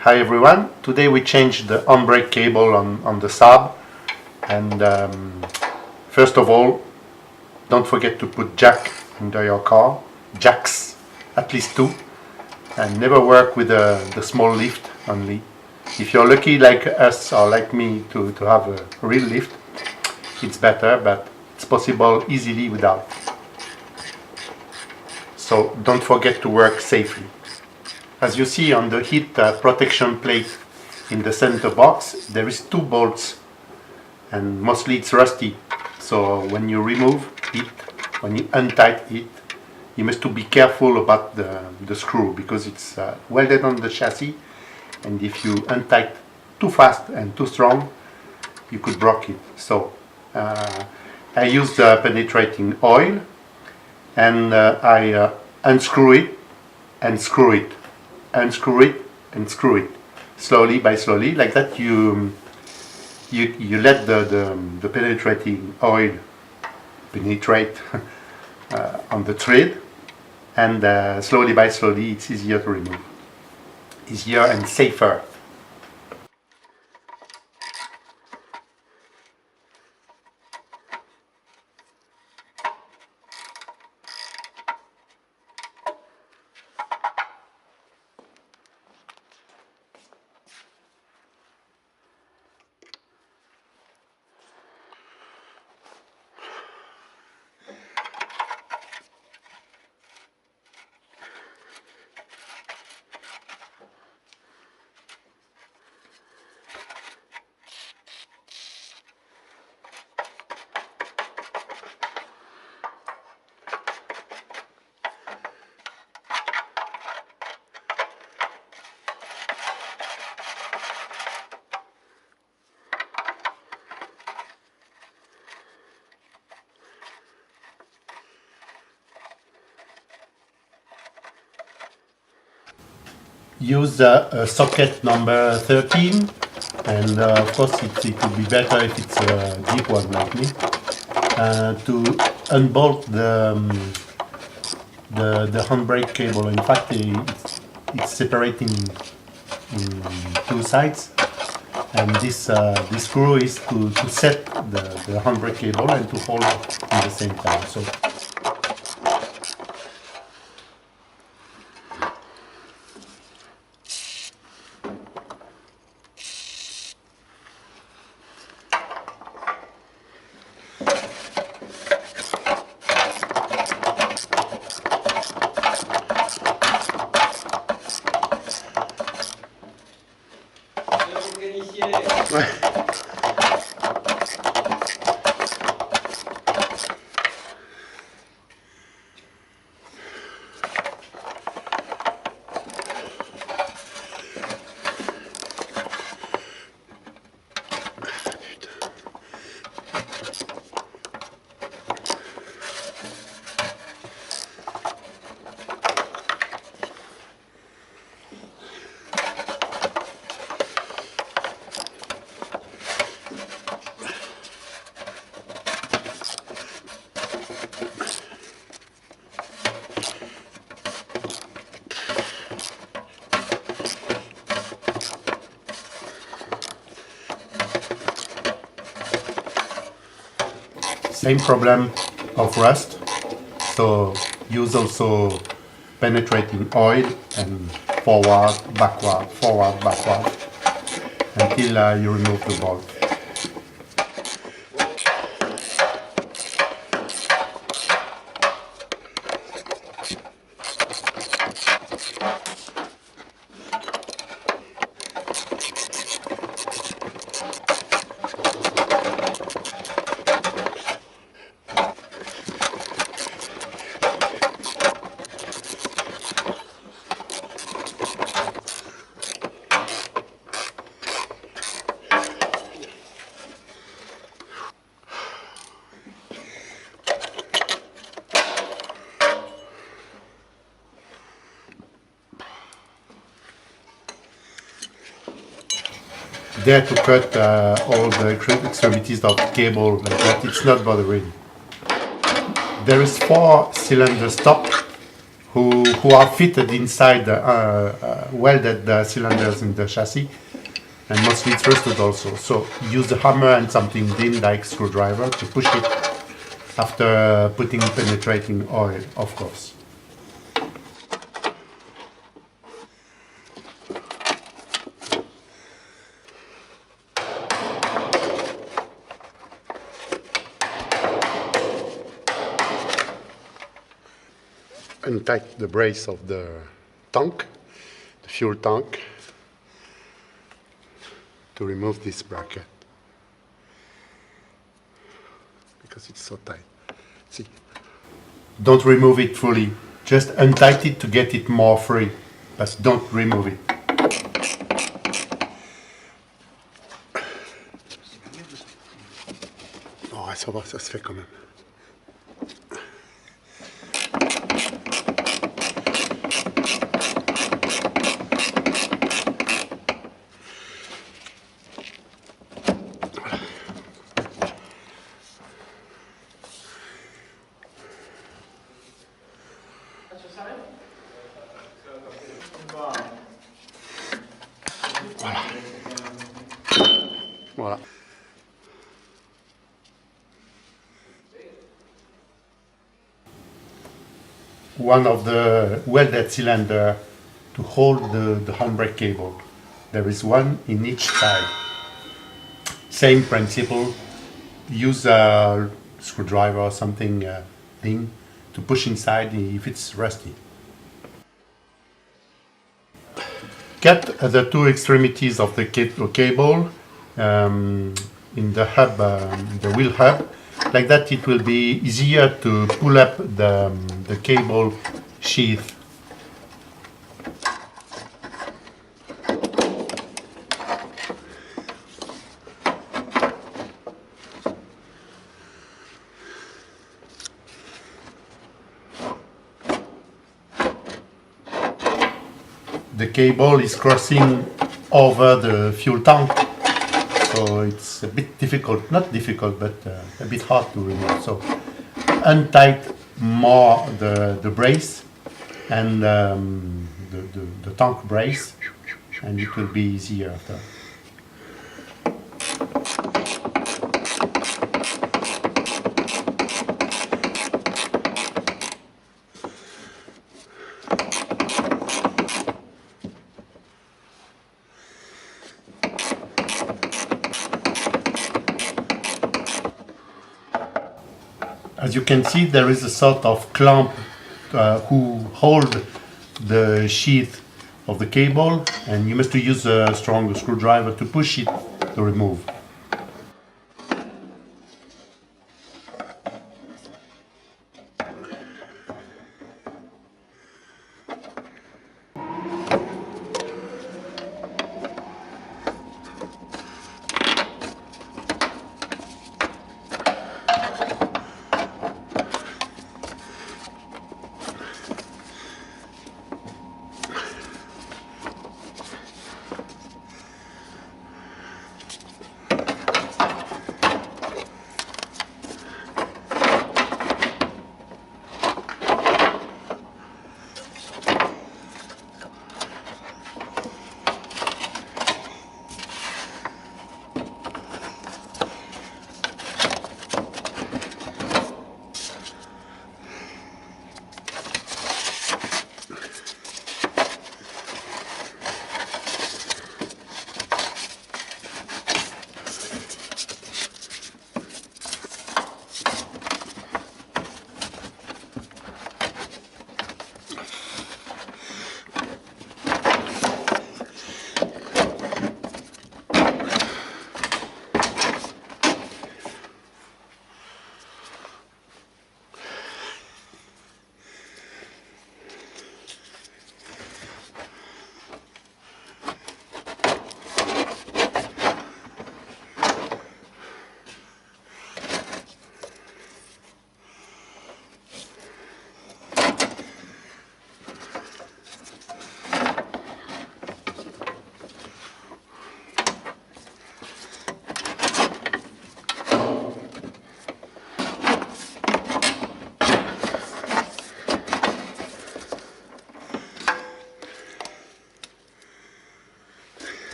Hi everyone, today we changed the handbrake cable on the Saab, and first of all, don't forget to put jack under your car, jacks, at least two, and never work with the small lift only. If you're lucky like us or like me to have a real lift, it's better, but it's possible easily without. So don't forget to work safely. As you see on the heat protection plate in the center box, there is two bolts, and mostly it's rusty. So when you remove it, when you untighten it, you must to be careful about the screw, because it's welded on the chassis, and if you untighten too fast and too strong, you could break it. So I used penetrating oil, and I unscrew it and screw it, unscrew it and screw it, slowly by slowly, like that. You let the penetrating oil penetrate on the thread, and slowly by slowly it's easier to remove, easier and safer. Use socket number 13, and of course it would be better if it's a deep one like me, to unbolt the handbrake cable. In fact, it's separating in two sides, and this screw is to set the handbrake cable and to hold it at the same time. So same problem of rust, so use also penetrating oil and forward, backward, until you remove the bolt. There to cut all the extremities of the cable like that, it's not bothering. There is 4 cylinder stop who are fitted inside the welded cylinders in the chassis, and mostly it's rusted also. So use the hammer and something thin like screwdriver to push it after putting penetrating oil, of course. Untight the brace of the tank, the fuel tank, to remove this bracket because it's so tight. See, don't remove it fully, just untight it to get it more free, but don't remove it. Oh, ça va, ça se fait quand même. Voilà. Voilà. One of the welded cylinder to hold the handbrake cable. There is one in each side. Same principle. Use a screwdriver or something thin to push inside if it's rusty. Cut the two extremities of the cable in the hub, the wheel hub. Like that it will be easier to pull up the cable sheath. The cable is crossing over the fuel tank, so it's a bit difficult, not difficult, but a bit hard to remove. So untight more the brace and the tank brace, and it will be easier after. As you can see, there is a sort of clamp who hold the sheath of the cable, and you must use a strong screwdriver to push it to remove.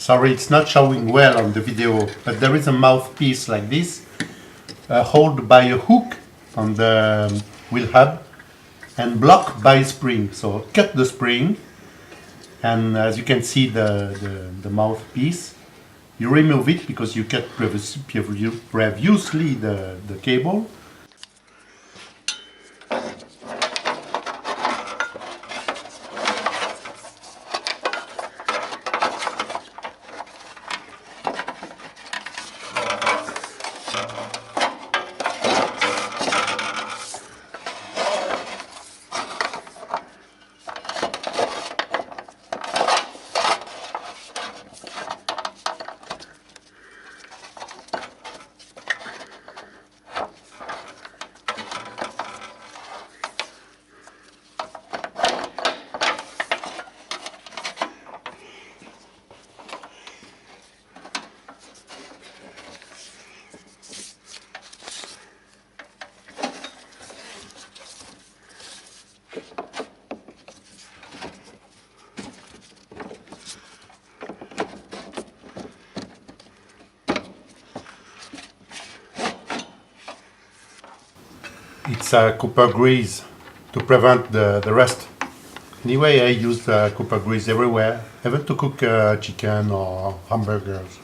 Sorry, it's not showing well on the video, but there is a mouthpiece like this, held by a hook on the wheel hub and blocked by a spring. So cut the spring, and as you can see the mouthpiece, you remove it because you cut previously the cable. It's copper grease to prevent the rust. Anyway, I use copper grease everywhere, even to cook chicken or hamburgers.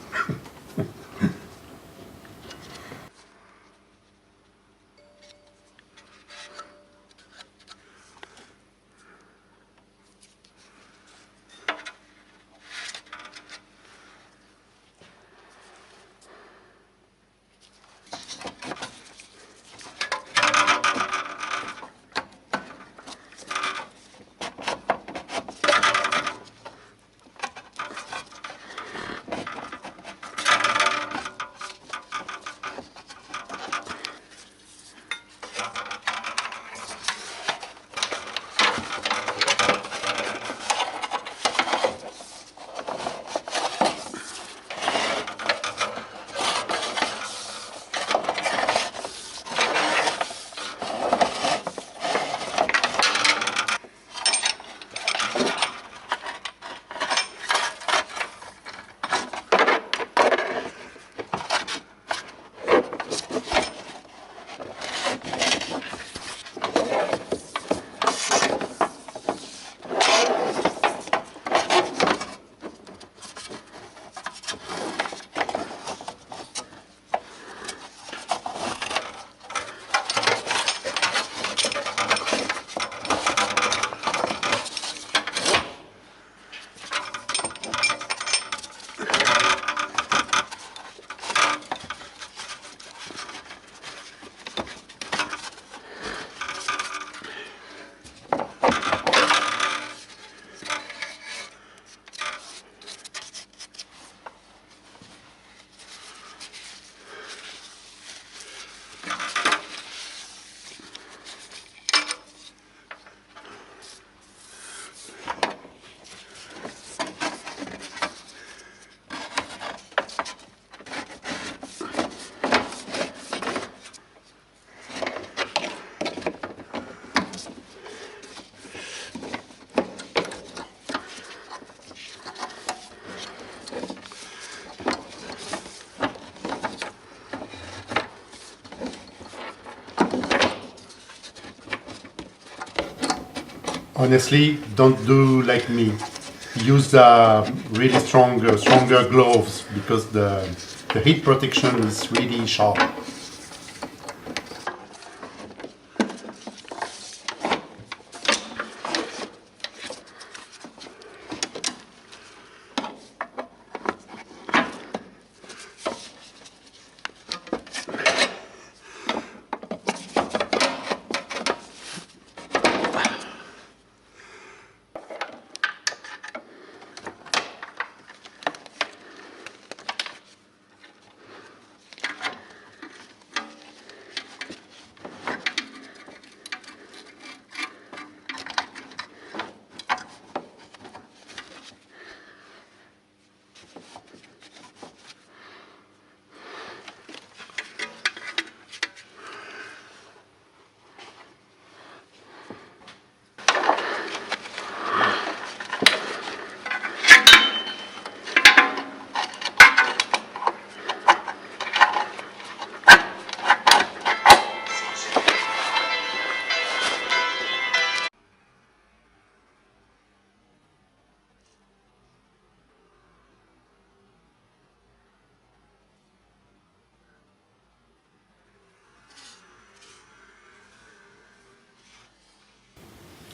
Honestly, don't do like me. Use really stronger gloves because the heat protection is really sharp.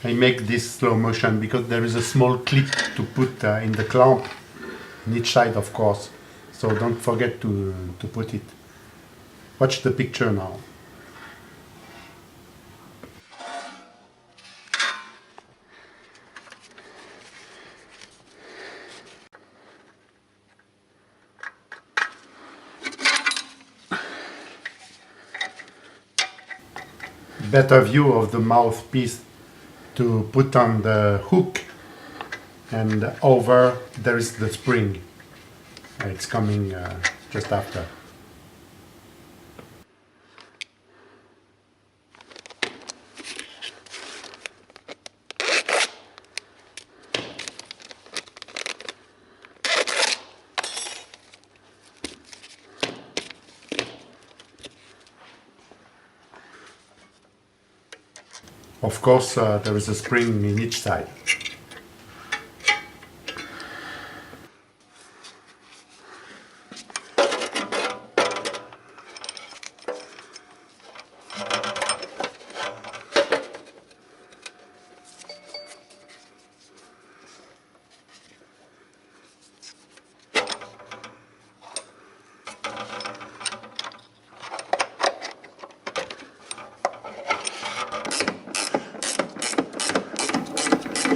I make this slow motion because there is a small clip to put in the clamp in each side, of course. So don't forget to put it. Watch the picture now. Better view of the mouthpiece to put on the hook, and over there is the spring. It's coming just after. Of course, there is a spring in each side.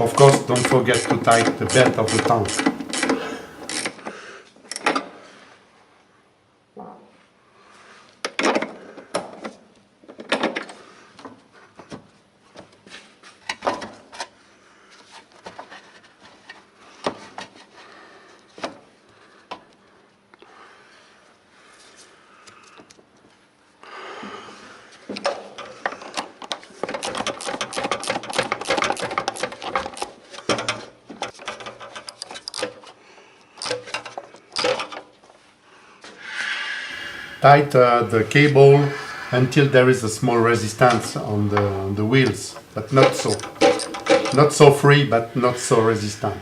Of course, don't forget to tighten the belt of the tank. Tight the cable until there is a small resistance on the wheels, but not so free, but not so resistant.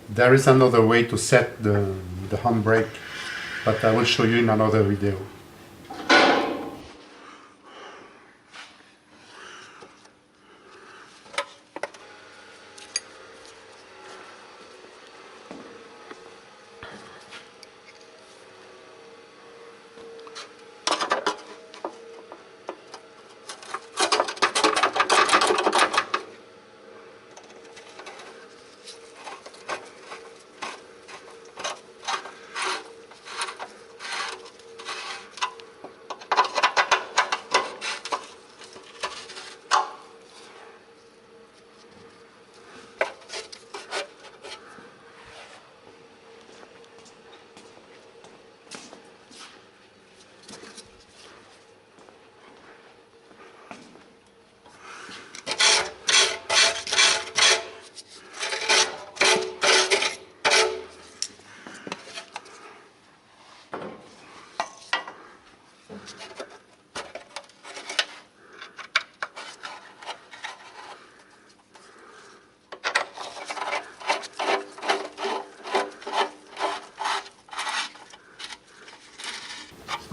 There is another way to set the handbrake, but I will show you in another video.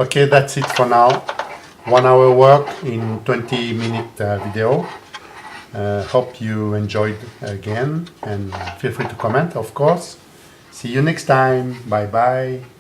Okay, that's it for now. 1 hour work in 20-minute video. Hope you enjoyed again, and feel free to comment, of course. See you next time. Bye bye.